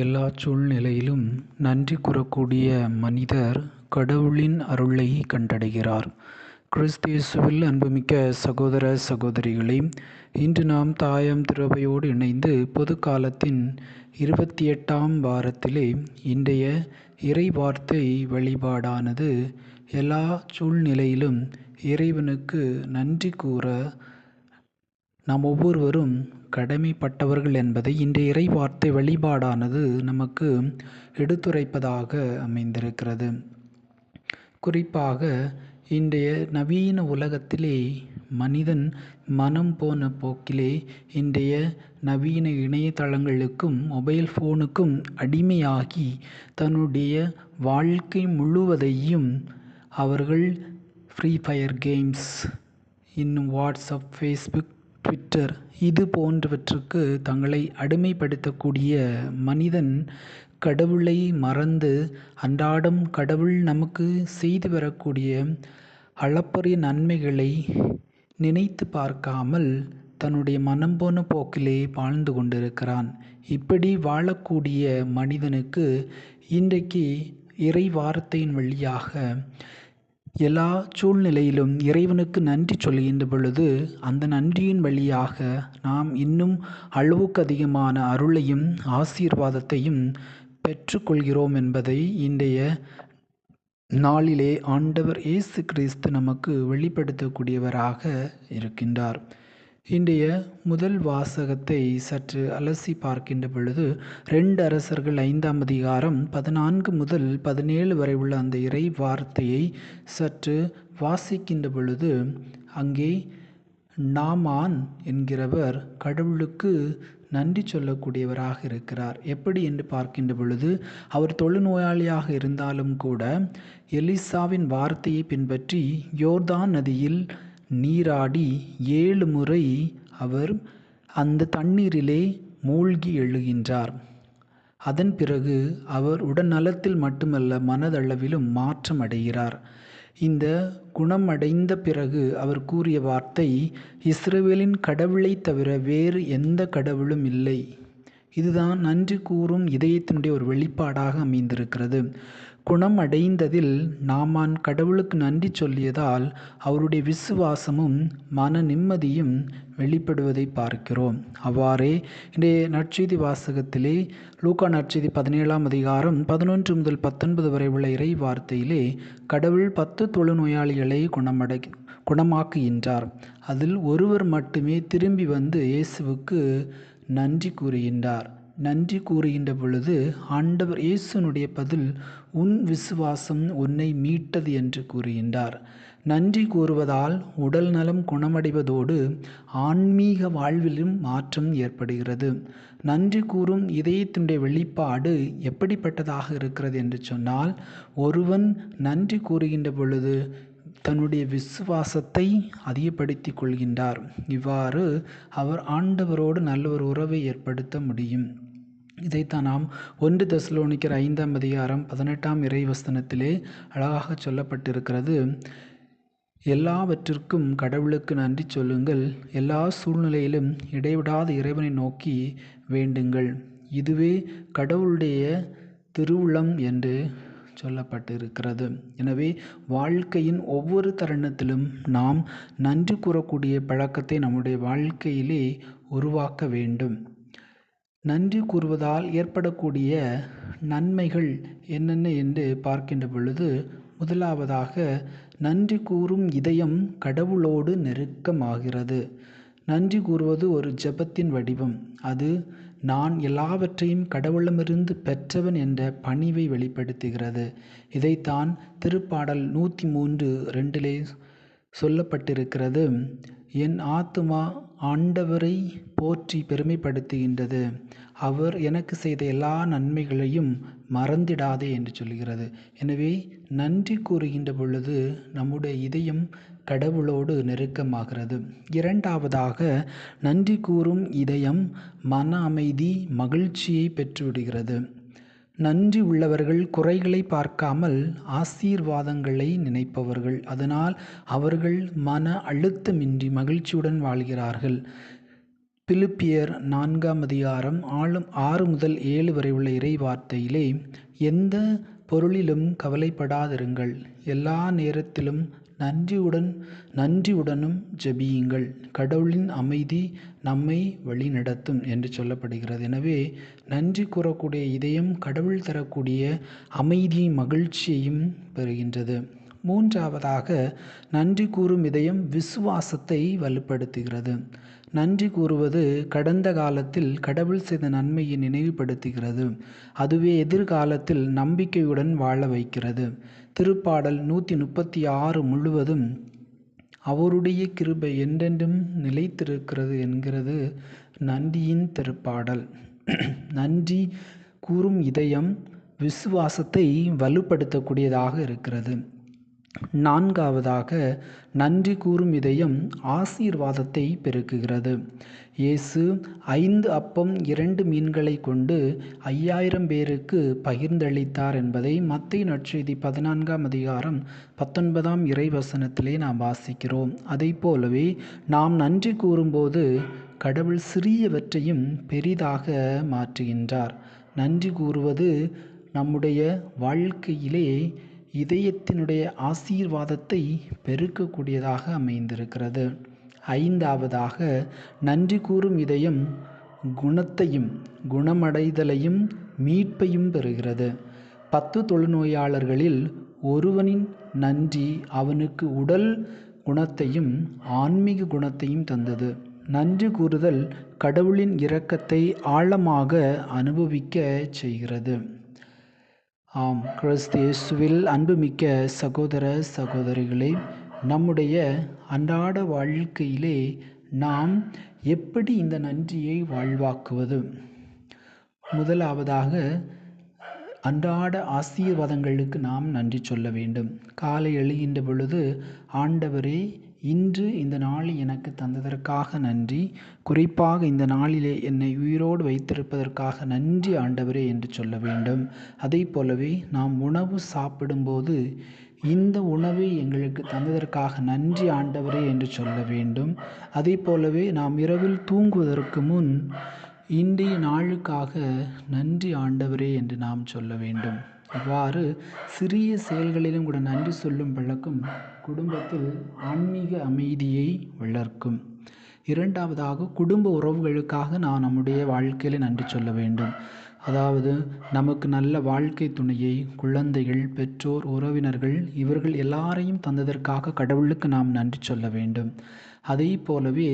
எல்லா சூழ்நிலையிலும் நன்றி கூறக்கூடிய மனிதர் கடவுளின் அருளை கண்டடைகிறார். கிறிஸ்து இயேசுவில் அன்புமிக்க சகோதர சகோதரிகளே, இன்று நாம் தாயாம் திருவையோடு இணைந்து பொது காலத்தின் 28ஆம் வாரத்திலே இன்றைய இறை வார்த்தை வழிபாடானது எல்லா சூழ்நிலையிலும் இறைவனுக்கு நன்றி கூற நாம் ஒவ்வொருவரும் கடமைப்பட்டவர்கள் என்பதை இன்றைய இறை வார்த்தை வழிபாடானது நமக்கு எடுத்துரைப்பதாக அமைந்திருக்கிறது. குறிப்பாக இன்றைய நவீன உலகத்திலே மனிதன் மனம் போன போக்கிலே இன்றைய நவீன இணையதளங்களுக்கும் மொபைல் ஃபோனுக்கும் அடிமையாகி தன்னுடைய வாழ்க்கை முழுவதையும் அவர்கள் ஃப்ரீ ஃபயர் கேம்ஸ், இன்னும் வாட்ஸ்அப், ஃபேஸ்புக், ட்விட்டர் இது போன்றவற்றுக்கு தங்களை அடிமைப்படுத்தக்கூடிய மனிதன் கடவுளை மறந்து அன்றாடம் கடவுள் நமக்கு செய்து வரக்கூடிய அளப்பரிய நன்மைகளை நினைத்து பார்க்காமல் தன்னுடைய மனம் போன போக்கிலே வாழ்ந்து கொண்டிருக்கிறான். இப்படி வாழக்கூடிய மனிதனுக்கு இன்றைக்கு இறை வார்த்தையின் வழியாக எல்லா சூழ்நிலையிலும் இறைவனுக்கு நன்றி சொல்கின்ற பொழுது அந்த நன்றியின் வழியாக நாம் இன்னும் அளவுக்கு அதிகமான அருளையும் ஆசீர்வாதத்தையும் பெற்றுக்கொள்கிறோம் என்பதை இன்றைய நாளிலே ஆண்டவர் இயேசு கிறிஸ்து நமக்கு வெளிப்படுத்தக்கூடியவராக இருக்கின்றார். இன்றைய முதல் வாசகத்தை சற்று அலசி பார்க்கின்ற பொழுது 2 அரசர்கள் 5ஆம் அதிகாரம் 14 முதல் 17 வரை உள்ள அந்த இறை வார்த்தையை சற்று வாசிக்கின்ற பொழுது அங்கே நாமான் என்கிறவர் கடவுளுக்கு நன்றி சொல்லக்கூடியவராக இருக்கிறார். எப்படி என்று பார்க்கின்ற பொழுது அவர் தொழுநோயாளியாக இருந்தாலும் கூட எலிசாவின் வார்த்தையை பின்பற்றி யோர்தான் நதியில் நீராடி 7 முறை அவர் அந்த தண்ணீரிலே மூழ்கி எழுகின்றார். அதன் பிறகு அவர் உடல்நலத்தில் மட்டுமல்ல மனதளவிலும் மாற்றம் அடைகிறார். இந்த குணமடைந்த பிறகு அவர் கூறிய வார்த்தை, இஸ்ரவேலின் கடவுளை தவிர வேறு எந்த கடவுளும் இல்லை. இதுதான் நன்றி கூறும் இதயத்தினுடைய ஒரு வெளிப்பாடாக அமைந்திருக்கிறது. குணம் அடைந்ததில் நாமான் கடவுளுக்கு நன்றி சொல்லியதால் அவருடைய விசுவாசமும் மன நிம்மதியும் வெளிப்படுவதை பார்க்கிறோம். அவ்வாறே இன்றைய நற்செய்தி வாசகத்திலே லூக்கா நற்செய்தி 17ஆம் அதிகாரம் 11 முதல் 19 வரை உள்ள இறை வார்த்தையிலே கடவுள் 10 தொழுநோயாளிகளை குணமாக்குகின்றார். அதில் ஒருவர் மட்டுமே திரும்பி வந்து இயேசுவுக்கு நன்றி கூறுகின்றார். நன்றி கூறுகின்ற பொழுது ஆண்டவர் இயேசுனுடைய பதில், உன் விசுவாசம் உன்னை மீட்டது என்று கூறுகின்றார். நன்றி கூறுவதால் உடல் நலம் குணமடைவதோடு ஆன்மீக வாழ்விலும் மாற்றம் ஏற்படுகிறது. நன்றி கூறும் இதயத்தினுடைய வெளிப்பாடு எப்படிப்பட்டதாக இருக்கிறது என்று சொன்னால், ஒருவன் நன்றி கூறுகின்ற பொழுது தன்னுடைய விசுவாசத்தை அதிகப்படுத்தி கொள்கின்றார். இவ்வாறு அவர் ஆண்டவரோடு நல்ல ஒரு உறவை ஏற்படுத்த முடியும். இதைத்தான் நாம் 1 தெசலோனிக்கர் 5ஆம் அதிகாரம் 18ஆம் இறைவசனத்திலே அழகாக சொல்லப்பட்டிருக்கிறது. எல்லாவற்றிற்கும் கடவுளுக்கு நன்றி சொல்லுங்கள், எல்லா சூழ்நிலையிலும் இடைவிடாத இறைவனை நோக்கி வேண்டுங்கள், இதுவே கடவுளுடைய திருவுளம் என்று சொல்லப்பட்டிருக்கிறது. எனவே வாழ்க்கையின் ஒவ்வொரு தருணத்திலும் நாம் நன்றி கூறக்கூடிய பழக்கத்தை நம்முடைய வாழ்க்கையிலே உருவாக்க வேண்டும். நன்றி கூறுவதால் ஏற்படக்கூடிய நன்மைகள் என்னென்ன என்று பார்க்கின்ற பொழுது, முதலாவதாக நன்றி கூறும் இதயம் கடவுளோடு நெருக்கமாகிறது. நன்றி கூறுவது ஒரு ஜெபத்தின் வடிவம். அது நான் எல்லாவற்றையும் கடவுளமிருந்து பெற்றவன் என்ற பணிவை வெளிப்படுத்துகிறது. இதைத்தான் திருப்பாடல் 103:2 சொல்லப்பட்டிருக்கிறது. என் ஆத்துமா ஆண்டவரை போற்றி பெருமைப்படுத்துகின்றது, அவர் எனக்கு செய்த எல்லா நன்மைகளையும் மறந்திடாதே என்று சொல்கிறது. எனவே நன்றி கூறுகின்ற பொழுது நம்முடைய இதயம் கடவுளோடு நெருக்கமாகிறது. இரண்டாவதாக நன்றி கூறும் இதயம் மன அமைதி, மகிழ்ச்சியை பெற்றுவிடுகிறது. நன்றி உள்ளவர்கள் குறைகளை பார்க்காமல் ஆசீர்வாதங்களை நினைப்பவர்கள். அதனால் அவர்கள் மன அழுத்தமின்றி மகிழ்ச்சியுடன் வாழ்கிறார்கள். பிலிப்பியர் 4ஆம் அதிகாரம் 6 முதல் 7 வரை உள்ள இறை வார்த்தையிலே, எந்த பொருளிலும் கவலைப்படாதிருங்கள், எல்லா நேரத்திலும் நன்றியுடனும் ஜெபியுங்கள், கடவுளின் அமைதி நம்மை வழிநடத்தும் என்று சொல்லப்படுகிறது. எனவே நன்றி கூறக்கூடிய இதயம் கடவுள் தரக்கூடிய அமைதியும் மகிழ்ச்சியையும் பெறுகின்றது. மூன்றாவதாக, நன்றி கூறும் இதயம் விசுவாசத்தை வலுப்படுத்துகிறது. நன்றி கூறுவது கடந்த காலத்தில் கடவுள் செய்த நன்மையை நினைவுபடுத்துகிறது. அதுவே எதிர்காலத்தில் நம்பிக்கையுடன் வாழ வைக்கிறது. திருப்பாடல் 136 முழுவதும் அவருடைய கிருபை என்றென்றும் நிலைத்திருக்கிறது என்கிறது நன்றியின் திருப்பாடல். நன்றி கூறும் இதயம் விசுவாசத்தை வலுப்படுத்தக்கூடியதாக இருக்கிறது. நான்காவதாக, நன்றி கூறும் இதயம் ஆசீர்வாதத்தை பெருக்குகிறது. இயேசு 5 அப்பம் 2 மீன்களை கொண்டு 5000 பேருக்கு பகிர்ந்தளித்தார் என்பதை மத்தேயு நற்செய்தி 14ஆம் அதிகாரம் 19ஆம் இறைவசனத்திலே நாம் வாசிக்கிறோம். அதை போலவே நாம் நன்றி கூறும்போது கடவுள் சிறியவற்றையும் பெரிதாக மாற்றுகின்றார். நன்றி கூறுவது நம்முடைய வாழ்க்கையிலே இதயத்தினுடைய ஆசீர்வாதத்தை பெருக்கக்கூடியதாக அமைந்திருக்கிறது. ஐந்தாவதாக, நன்றி கூறும் இதயம் குணமடைதலையும் மீட்பையும் பெறுகிறது. 10 தொழுநோயாளர்களில் ஒருவனின் நன்றி அவனுக்கு உடல் குணத்தையும் ஆன்மீக குணத்தையும் தந்தது. நன்றி கூறுதல் கடவுளின் இரக்கத்தை ஆழமாக அனுபவிக்க செய்கிறது. ஆம், கிறிஸ்து இயேசுவில் அன்புமிக்க சகோதர சகோதரிகளே, நம்முடைய அன்றாட வாழ்க்கையிலே நாம் எப்படி இந்த நன்றியை வாழ்வாக்குவது? முதலாவதாக, அன்றாட ஆசீர்வாதங்களுக்கு நாம் நன்றி சொல்ல வேண்டும். காலை எழுகின்ற பொழுது, ஆண்டவரே, இன்று இந்த நாளை எனக்கு தந்ததற்காக நன்றி, குறிப்பாக இந்த நாளிலே என்னை உயிரோடு வைத்திருப்பதற்காக நன்றி ஆண்டவரே என்று சொல்ல வேண்டும். அதை போலவே நாம் உணவு சாப்பிடும்போது, இந்த உணவை எங்களுக்கு தந்ததற்காக நன்றி ஆண்டவரே என்று சொல்ல வேண்டும். அதை போலவே நாம் இரவில் தூங்குவதற்கு முன், இன்றைய நாளுக்காக நன்றி ஆண்டவரே என்று நாம் சொல்ல வேண்டும். இவ்வாறு சிறிய செயல்களிலும் கூட நன்றி சொல்லும் பழக்கம் குடும்பத்தில் ஆன்மீக அமைதியை வளர்க்கும். இரண்டாவதாக, குடும்ப உறவுகளுக்காக நாம் நம்முடைய வாழ்க்கையில் நன்றி சொல்ல வேண்டும். அதாவது, நமக்கு நல்ல வாழ்க்கை துணையை, குழந்தைகள், பெற்றோர், உறவினர்கள் இவர்கள் எல்லாரையும் தந்ததற்காக கடவுளுக்கு நாம் நன்றி சொல்ல வேண்டும். அதை போலவே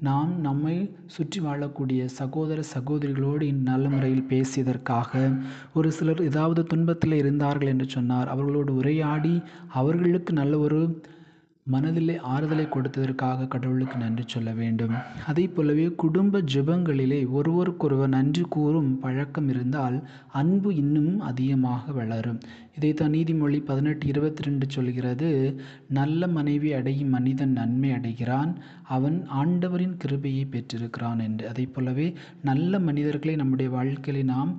நாம் நம்மை சுற்றி வாழக்கூடிய சகோதர சகோதரிகளோடு நல்ல முறையில் பேசியதற்காக, ஒரு சிலர் ஏதாவது துன்பத்தில் இருந்தார்கள் என்று சொன்னார், அவர்களோடு உரையாடி அவர்களுக்கு நல்ல ஒரு மனதிலே ஆறுதலை கொடுத்ததற்காக கடவுளுக்கு நன்றி சொல்ல வேண்டும். அதை போலவே குடும்ப ஜெபங்களிலே ஒருவருக்கொருவர் நன்றி கூறும் பழக்கம் இருந்தால் அன்பு இன்னும் அதிகமாக வளரும். இதைத்தான் நீதிமொழி 18:22 சொல்கிறது, நல்ல மனைவி அடையும் மனிதன் நன்மை அடைகிறான், அவன் ஆண்டவரின் கிருபையை பெற்றிருக்கிறான் என்று. அதை போலவே நல்ல மனிதர்களை நம்முடைய வாழ்க்கையிலே நாம்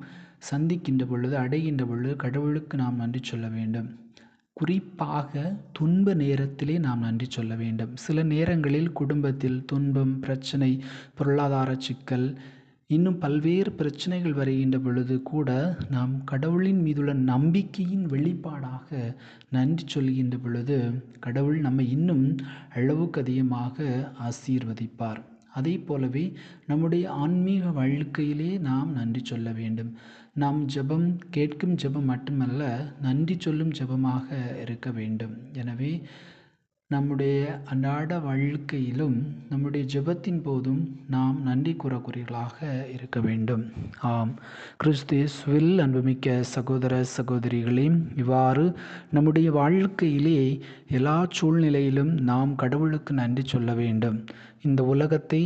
சந்திக்கின்ற பொழுது, அடைகின்ற பொழுது கடவுளுக்கு நாம் நன்றி சொல்ல வேண்டும். குறிப்பாக துன்ப நேரத்திலே நாம் நன்றி சொல்ல வேண்டும். சில நேரங்களில் குடும்பத்தில் துன்பம், பிரச்சனை, பொருளாதார சிக்கல், இன்னும் பல்வேறு பிரச்சனைகள் வருகின்ற பொழுது கூட நாம் கடவுளின் மீதுள்ள நம்பிக்கையின் வெளிப்பாடாக நன்றி சொல்கின்ற பொழுது கடவுள் நம்மை இன்னும் அளவுக்கு அதிகமாக ஆசீர்வதிப்பார். அதை போலவே நம்முடைய ஆன்மீக வாழ்க்கையிலே நாம் நன்றி சொல்ல வேண்டும். நாம் ஜெபம் கேட்கும் ஜெபம் மட்டுமல்ல, நன்றி சொல்லும் ஜெபமாக இருக்க வேண்டும். எனவே நம்முடைய அன்றாட வாழ்க்கையிலும் நம்முடைய ஜெபத்தின் போதும் நாம் நன்றி கூறக்கூடியவர்களாக இருக்க வேண்டும். ஆம், கிறிஸ்து இயேசுவில் அன்புமிக்க சகோதர சகோதரிகளே, இவ்வாறு நம்முடைய வாழ்க்கையிலே எல்லா சூழ்நிலையிலும் நாம் கடவுளுக்கு நன்றி சொல்ல வேண்டும். இந்த உலகத்தை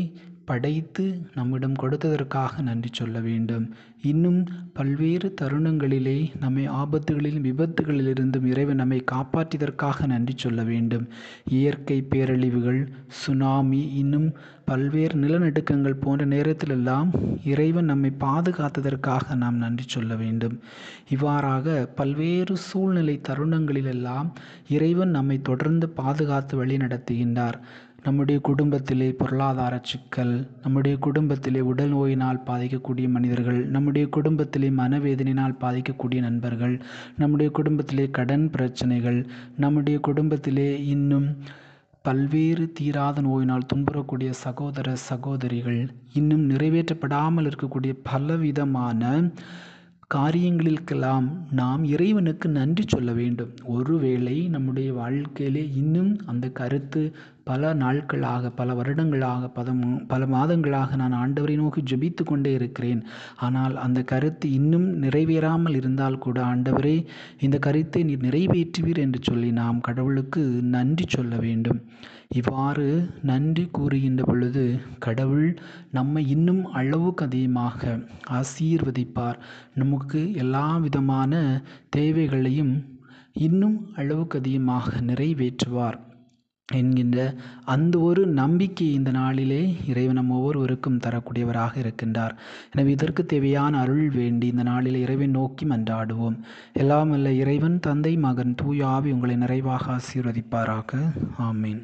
படைத்து நம்மிடம் கொடுத்ததற்காக நன்றி சொல்ல வேண்டும். இன்னும் பல்வேறு தருணங்களிலே நம்மை ஆபத்துகளிலும் விபத்துகளிலிருந்தும் இறைவன் நம்மை காப்பாற்றியதற்காக நன்றி சொல்ல வேண்டும். இயற்கை பேரழிவுகள், சுனாமி, இன்னும் பல்வேறு நிலநடுக்கங்கள் போன்ற நேரத்திலெல்லாம் இறைவன் நம்மை பாதுகாத்ததற்காக நாம் நன்றி சொல்ல வேண்டும். இவ்வாறாக பல்வேறு சூழ்நிலை தருணங்களிலெல்லாம் இறைவன் நம்மை தொடர்ந்து பாதுகாத்து வழி நடத்துகின்றார். நம்முடைய குடும்பத்திலே பொருளாதார சிக்கல், நம்முடைய குடும்பத்திலே உடல் நோயினால் பாதிக்கக்கூடிய மனிதர்கள், நம்முடைய குடும்பத்திலே மனவேதனையினால் பாதிக்கக்கூடிய நண்பர்கள், நம்முடைய குடும்பத்திலே கடன் பிரச்சனைகள், நம்முடைய குடும்பத்திலே இன்னும் பல்வேறு தீராத நோயினால் துன்புறக்கூடிய சகோதர சகோதரிகள், இன்னும் நிறைவேற்றப்படாமல் இருக்கக்கூடிய பலவிதமான காரியங்களுக்கெல்லாம் நாம் இறைவனுக்கு நன்றி சொல்ல வேண்டும். ஒருவேளை நம்முடைய வாழ்க்கையிலே இன்னும் அந்த கருத்து பல நாட்களாக, பல வருடங்களாக, பல மாதங்களாக நான் ஆண்டவரை நோக்கி ஜெபித்து கொண்டே இருக்கிறேன். ஆனால் அந்த கருத்து இன்னும் நிறைவேறாமல் இருந்தால் கூட, ஆண்டவரே இந்த கருத்தை நீர் நிறைவேற்றுவீர் என்று சொல்லி நாம் கடவுளுக்கு நன்றி சொல்ல வேண்டும். இவ்வாறு நன்றி கூறுகின்ற பொழுது கடவுள் நம்மை இன்னும் அளவுக்கு அதிகமாக ஆசீர்வதிப்பார். நமக்கு எல்லா விதமான தேவைகளையும் இன்னும் அளவுக்கு அதிகமாக நிறைவேற்றுவார் என்கின்ற அந்த ஒரு நம்பிக்கை இந்த நாளிலே இறைவன் நம் ஒவ்வொருவருக்கும் தரக்கூடியவராக இருக்கின்றார். எனவே இதற்கு தேவையான அருள் வேண்டி இந்த நாளில் இறைவன் நோக்கி மன்றாடுவோம். எல்லாம் அல்ல இறைவன், தந்தை, மகன், தூய ஆவி உங்களை நிறைவாக ஆசீர்வதிப்பாராக. ஆமீன்.